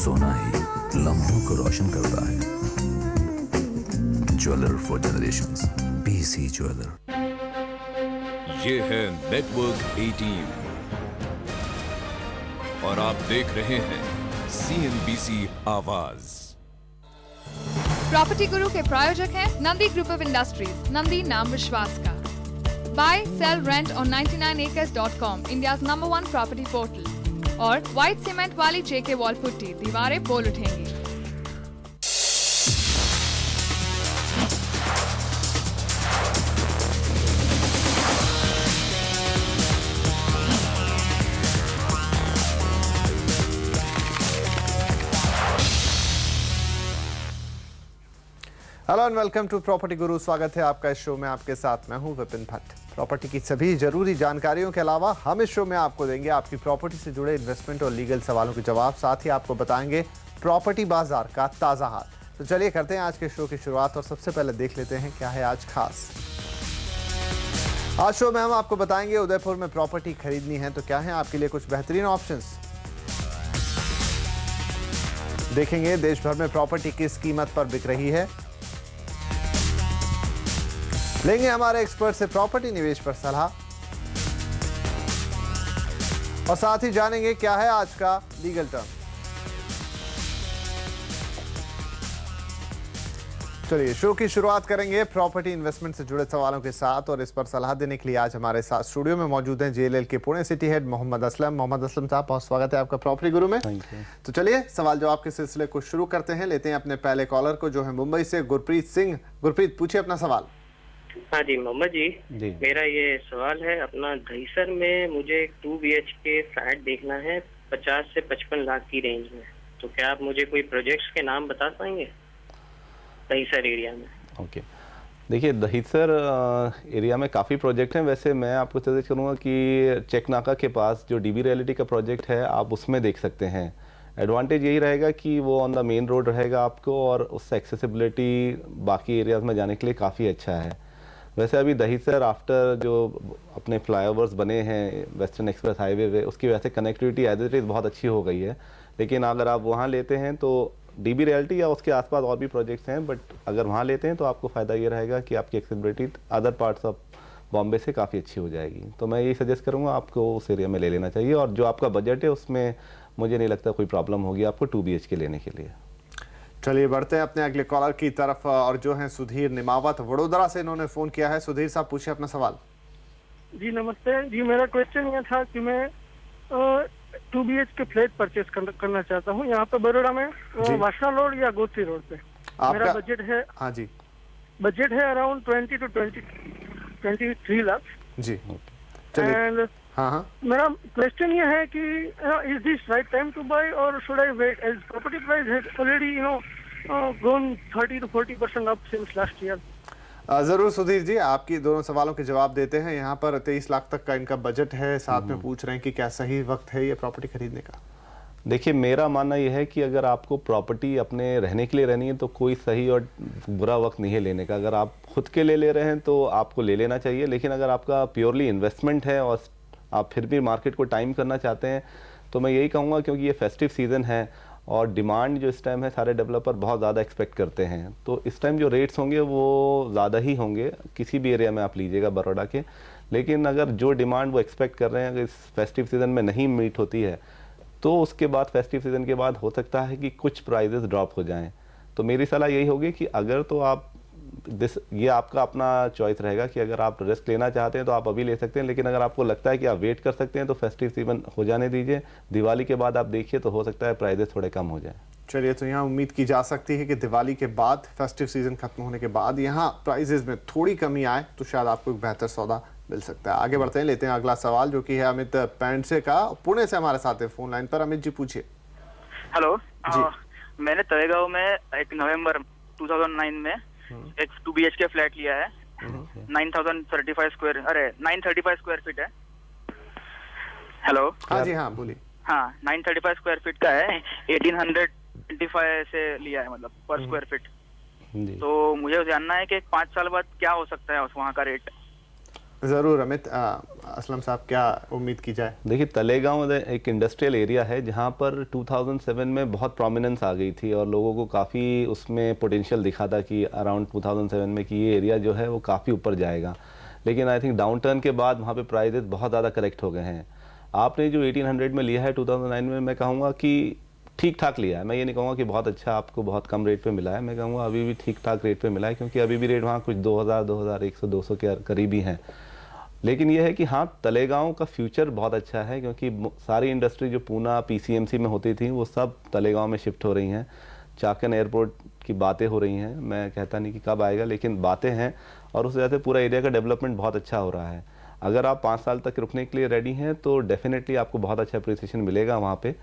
सोना ही लम्हों को रोशन करता है। Jeweller for generations, BC jeweller. ये है नेटवर्क 18 और आप देख रहे हैं CNBC आवाज। प्रॉपर्टी गुरु के प्रायोजक हैं Nandi group of industries, Nandi नाम विश्वास का। Buy, sell, rent on 99acres.com, India's #1 property portal। और व्हाइट सीमेंट वाली JK वॉल पुट्टी, दीवारें बोल उठेंगी। Hello and welcome to property Guru. स्वागत है आपका इस शो में। आपके साथ मैं हूं विपिन भट्ट। प्रॉपर्टी की सभी जरूरी जानकारियों के अलावा हम इस शो में आपको देंगे आपकी प्रॉपर्टी से जुड़े इन्वेस्टमेंट और लीगल सवालों के जवाब। साथ ही आपको बताएंगे प्रॉपर्टी बाजार का ताज़ा हाल। तो चलिए करते हैं आज के शो की शुरुआत और सबसे पहले देख लेते हैं क्या है आज खास। आज शो में हम आपको बताएंगे उदयपुर में प्रॉपर्टी खरीदनी है तो क्या है आपके लिए कुछ बेहतरीन ऑप्शंस। देखेंगे देश भर में प्रॉपर्टी किस कीमत पर बिक रही है। लेंगे हमारे एक्सपर्ट से प्रॉपर्टी निवेश पर सलाह और साथ ही जानेंगे क्या है आज का लीगल टर्म। चलिए शो की शुरुआत करेंगे प्रॉपर्टी इन्वेस्टमेंट से जुड़े सवालों के साथ और इस पर सलाह देने के लिए आज हमारे साथ स्टूडियो में मौजूद हैं JLL के पुणे सिटी हेड मोहम्मद असलम। मोहम्मद असलम साहब, बहुत स्वागत है आपका प्रॉपर्टी गुरु में। तो चलिए सवाल जवाब के सिलसिले को शुरू करते हैं। लेते हैं अपने पहले कॉलर को जो है मुंबई से गुरप्रीत सिंह। गुरप्रीत, पूछिए अपना सवाल। हाँ जी मोहम्मद जी, मेरा ये सवाल है, अपना दहीसर में मुझे 2 BHK फ्लैट देखना है 50 से 55 लाख की रेंज में। तो क्या आप मुझे कोई प्रोजेक्ट्स के नाम बता पाएंगे दहीसर एरिया में? ओके, देखिए दहीसर एरिया में काफ़ी प्रोजेक्ट हैं। वैसे मैं आपको सजेस्ट करूँगा कि चेकनाका के पास जो DB रियलिटी का प्रोजेक्ट है आप उसमें देख सकते हैं। एडवांटेज यही रहेगा कि वो ऑन द मेन रोड रहेगा आपको और उससे एक्सेसिबिलिटी बाकी एरियाज़ में जाने के लिए काफ़ी अच्छा है। वैसे अभी दहीसर आफ्टर जो अपने फ्लाईओवर्स बने हैं वेस्टर्न एक्सप्रेस हाईवे वे, उसकी वजह से कनेक्टिविटी एज इट इज़ बहुत अच्छी हो गई है। लेकिन अगर आप वहाँ लेते हैं तो DB रियलिटी या उसके आसपास और भी प्रोजेक्ट्स हैं, बट अगर वहाँ लेते हैं तो आपको फ़ायदा ये रहेगा कि आपकी accessibility other parts of Bombay से काफ़ी अच्छी हो जाएगी। तो मैं यही सजेस्ट करूँगा आपको उस एरिया में ले लेना चाहिए और जो आपका बजट है उसमें मुझे नहीं लगता कोई प्रॉब्लम होगी आपको 2 BHK लेने के लिए। चलिए बढ़ते हैं अपने अगले कॉलर की तरफ और जो है सुधीर निमावत वडोदरा से इन्होंने फोन किया है। सुधीर साहब, पूछिए अपना सवाल। जी नमस्ते जी, मेरा क्वेश्चन ये था कि मैं 2 BHK फ्लैट परचेस करना चाहता हूँ यहाँ पे बड़ोड़ा में, वासना रोड या गोत्री रोड पे। मेरा बजट है, हाँ जी, बजट है अराउंड 20 to 23 लाख जी। एंड हाँ, मेरा क्वेश्चन ये है कि is this right time to buy और should I wait as property price has already grown 30 to 40% up since last year. जरूर सुधीर जी, आपकी दोनों सवालों के जवाब देते हैं। यहाँ पर 23 लाख तक का इनका बजट है, साथ में पूछ रहे हैं कि क्या सही वक्त है ये प्रॉपर्टी खरीदने का। देखिए मेरा मानना यह है कि अगर आपको प्रॉपर्टी अपने रहने के लिए रहनी है तो कोई सही और बुरा वक्त नहीं है लेने का। अगर आप खुद के लिए ले रहे हैं तो आपको ले लेना चाहिए, लेकिन अगर आपका प्योरली इन्वेस्टमेंट है और आप फिर भी मार्केट को टाइम करना चाहते हैं तो मैं यही कहूँगा, क्योंकि ये फेस्टिव सीज़न है और डिमांड जो इस टाइम है सारे डेवलपर बहुत ज़्यादा एक्सपेक्ट करते हैं, तो इस टाइम जो रेट्स होंगे वो ज़्यादा ही होंगे किसी भी एरिया में आप लीजिएगा बड़ौदा के। लेकिन अगर जो डिमांड वो एक्सपेक्ट कर रहे हैं अगर इस फेस्टिव सीज़न में नहीं मीट होती है तो उसके बाद फेस्टिव सीज़न के बाद हो सकता है कि कुछ प्राइजेस ड्रॉप हो जाएं। तो मेरी सलाह यही होगी कि अगर तो आप ये आपका अपना चॉइस रहेगा कि अगर आप रिस्क लेना चाहते हैं तो आप अभी ले सकते हैं, लेकिन अगर आपको लगता है कि आप वेट कर सकते हैं तो फेस्टिव सीजन हो जाने दीजिए। दिवाली के बाद आप देखिए तो हो सकता है प्राइजेस थोड़े कम हो जाए। चलिए, तो यहाँ उम्मीद की जा सकती है कि दिवाली के बाद फेस्टिव सीजन खत्म होने के बाद यहाँ प्राइजेस में थोड़ी कमी आए तो शायद आपको एक बेहतर सौदा मिल सकता है। आगे बढ़ते हैं, लेते हैं अगला सवाल जो कि है अमित पेंडसे का, पुणे से हमारे साथ है फोन लाइन पर। अमित जी पूछिए। हेलो जी, मैंने तलेगांव में 1 नवंबर 2009 में एक 2 BHK फ्लैट लिया है। 935 स्क्वायर फीट है। हेलो, हाँ जी, हाँ बोलिए। हाँ, 935 स्क्वायर फीट का है, 1825 से लिया है, मतलब पर स्क्वायर फीट। तो मुझे जानना है कि 5 साल बाद क्या हो सकता है वहाँ का रेट। ज़रूर अमित। असलम साहब, क्या उम्मीद की जाए? देखिए, तलेगांव एक इंडस्ट्रियल एरिया है जहाँ पर 2007 में बहुत प्रोमिनेंस आ गई थी और लोगों को काफ़ी उसमें पोटेंशियल दिखा था कि अराउंड 2007 में कि ये एरिया जो है वो काफ़ी ऊपर जाएगा। लेकिन आई थिंक डाउन टर्न के बाद वहाँ पे प्राइजेस बहुत ज़्यादा करेक्ट हो गए हैं। आपने जो 1800 में लिया है 2009 में, मैं कहूँगा कि ठीक ठाक लिया है। मैं ये नहीं कहूँगा कि बहुत अच्छा आपको बहुत कम रेट पे मिला है, मैं कहूँगा अभी भी ठीक ठाक रेट पे मिला है, क्योंकि अभी भी रेट वहाँ कुछ 2000, 2100, 200 के करीब ही हैं। लेकिन ये है कि हाँ, तलेगांव का फ्यूचर बहुत अच्छा है, क्योंकि सारी इंडस्ट्री जो पूना पीसीएमसी में होती थी वो सब तलेगांव में शिफ्ट हो रही हैं। चाकन एयरपोर्ट की बातें हो रही हैं, मैं कहता नहीं कि कब आएगा, लेकिन बातें हैं, और उस वजह से पूरा एरिया का डेवलपमेंट बहुत अच्छा हो रहा है। अगर आप 5 साल तक रुकने के लिए रेडी हैं तो डेफिनेटली आपको बहुत अच्छा अप्रिसिएशन मिलेगा वहाँ पे।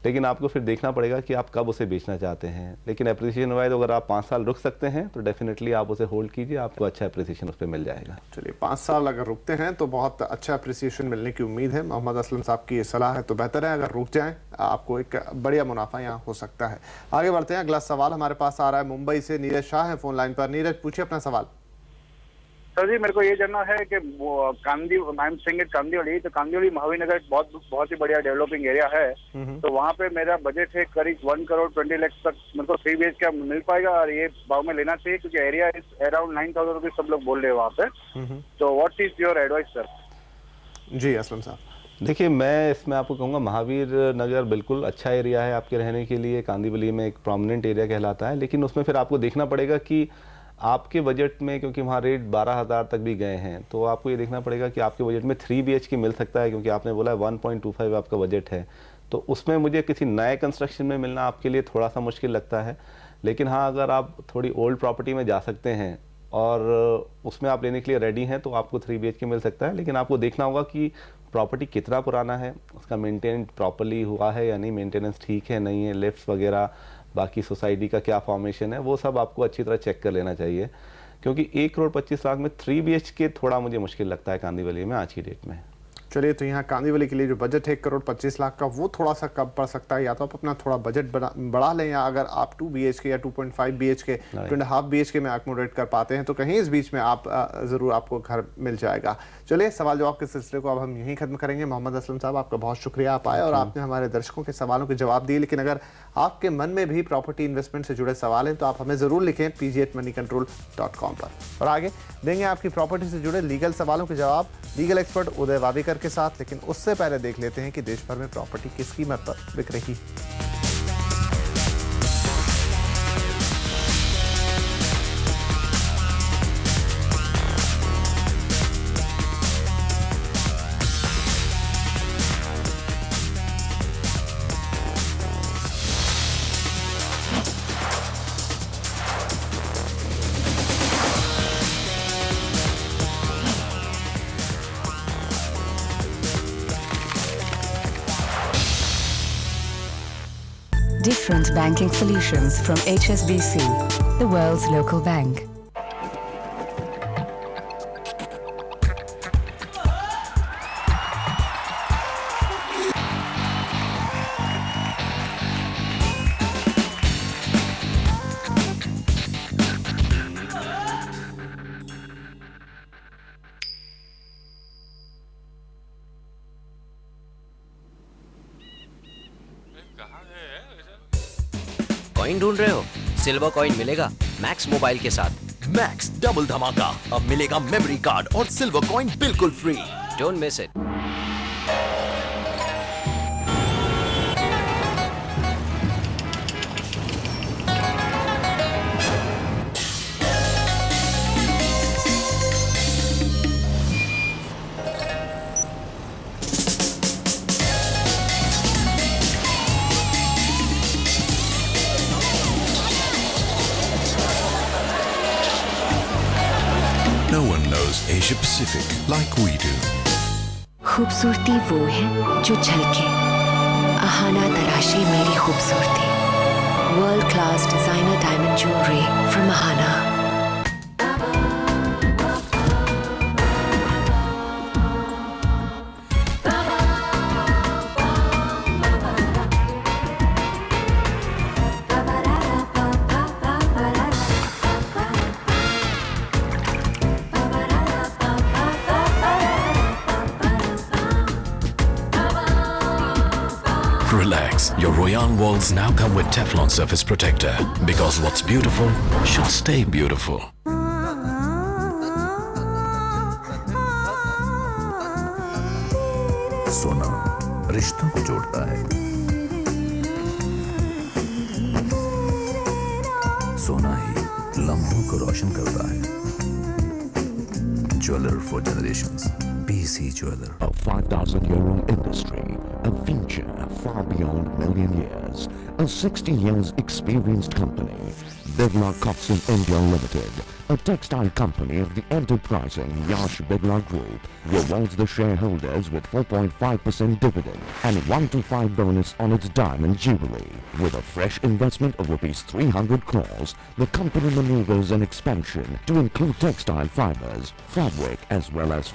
लेकिन आपको फिर देखना पड़ेगा कि आप कब उसे बेचना चाहते हैं। लेकिन अप्रिसिएशन वाइज अगर आप 5 साल रुक सकते हैं तो डेफिनेटली आप उसे होल्ड कीजिए, आपको अच्छा अप्रिसिएशन उस पर मिल जाएगा। चलिए, 5 साल अगर रुकते हैं तो बहुत अच्छा अप्रिसिएशन मिलने की उम्मीद है। मोहम्मद असलम साहब की ये सलाह है तो बेहतर है, अगर रुक जाएं आपको एक बढ़िया मुनाफा यहाँ हो सकता है। आगे बढ़ते हैं, अगला सवाल हमारे पास आ रहा है मुंबई से। नीरज शाह है फोन लाइन पर। नीरज, पूछिए अपना सवाल। सर जी, मेरे को ये जानना है कि कांदिवली, तो कांदिवली महावीर नगर बहुत ही बढ़िया डेवलपिंग एरिया है, तो वहाँ पे मेरा बजट है करीब 1 करोड़ 20 लाख तक। मेरे को 3 BHK क्या मिल पाएगा और ये भाव में लेना चाहिए, क्योंकि एरिया इज अराउंड 9000 रुपीज सब लोग बोल रहे हैं वहाँ पे। तो what is your advice sir? जी असलम साहब। देखिए, मैं इसमें आपको कहूँगा महावीर नगर बिल्कुल अच्छा एरिया है आपके रहने के लिए। कांदिवली में एक प्रोमिनेंट एरिया कहलाता है, लेकिन उसमें फिर आपको देखना पड़ेगा कि आपके बजट में, क्योंकि वहाँ रेट 12,000 तक भी गए हैं, तो आपको ये देखना पड़ेगा कि आपके बजट में 3 BHK मिल सकता है, क्योंकि आपने बोला 1.25 आपका बजट है। तो उसमें मुझे किसी नए कंस्ट्रक्शन में मिलना आपके लिए थोड़ा सा मुश्किल लगता है। लेकिन हाँ, अगर आप थोड़ी ओल्ड प्रॉपर्टी में जा सकते हैं और उसमें आप लेने के लिए रेडी हैं तो आपको 3 BHK मिल सकता है। लेकिन आपको देखना होगा कि प्रॉपर्टी कितना पुराना है, उसका मेंटेन प्रॉपर्ली हुआ है या नहीं, मेंटेनेंस ठीक है नहीं है, लिफ्ट्स वगैरह, बाकी सोसाइटी का क्या फॉर्मेशन है, वो सब आपको अच्छी तरह चेक कर लेना चाहिए। क्योंकि 1 करोड़ 25 लाख में 3 BHK थोड़ा मुझे मुश्किल लगता है कांदिवली में आज की डेट में। चलिए, तो यहाँ कांदिवली के लिए जो बजट है 1 करोड़ 25 लाख का, वो थोड़ा सा कम पड़ सकता है। या तो आप अपना थोड़ा बजट बढ़ा लें, या अगर आप 2 BHK या 2.5 BHK, 2.5 BHK में अकोमोडेट कर पाते हैं तो कहीं इस बीच में आप ज़रूर आपको घर मिल जाएगा। चलिए, सवाल जवाब के सिलसिले को अब हम यहीं खत्म करेंगे। मोहम्मद असलम साहब, आपका बहुत शुक्रिया, आप आए और आपने हमारे दर्शकों के सवालों के जवाब दिए। लेकिन अगर आपके मन में भी प्रॉपर्टी इन्वेस्टमेंट से जुड़े सवाल हैं तो आप हमें ज़रूर लिखें pg@moneycontrol.com पर। और आगे देंगे आपकी प्रॉपर्टी से जुड़े लीगल सवालों के जवाब लीगल एक्सपर्ट उदय वावेकर के साथ। लेकिन उससे पहले देख लेते हैं कि देश भर में प्रॉपर्टी किस कीमत पर बिक रही है। Different banking solutions from HSBC, the world's local bank. Coin ढूंढ रहे हो? सिल्वर कॉइन मिलेगा मैक्स मोबाइल के साथ। मैक्स डबल धमाका, अब मिलेगा मेमोरी कार्ड और सिल्वर कॉइन बिल्कुल free. Don't miss it. No one knows Asia Pacific like we do. खूबसूरती वो है जो झलके, आहाना तराशी मेरी खूबसूरती। World class designer diamond jewellery from Aahana. Relax, your Royan walls now come with Teflon surface protector because what's beautiful should stay beautiful. सोना रिश्तों को जोड़ता है, सोना ही लम्हों को रोशन करता है. Jeweler for generations. BC Jeweler. A 5,000-year industry, a future far beyond a million years, a 60 years experienced company. Birla Coxon India Limited, a textile company of the enterprising Yash Birla Group, rewards the shareholders with 4.5% dividend and 1 to 5 bonus on its diamond jubilee. With a fresh investment of rupees 300 crores, the company maneuvers an expansion to include textile fibers, fabric as well as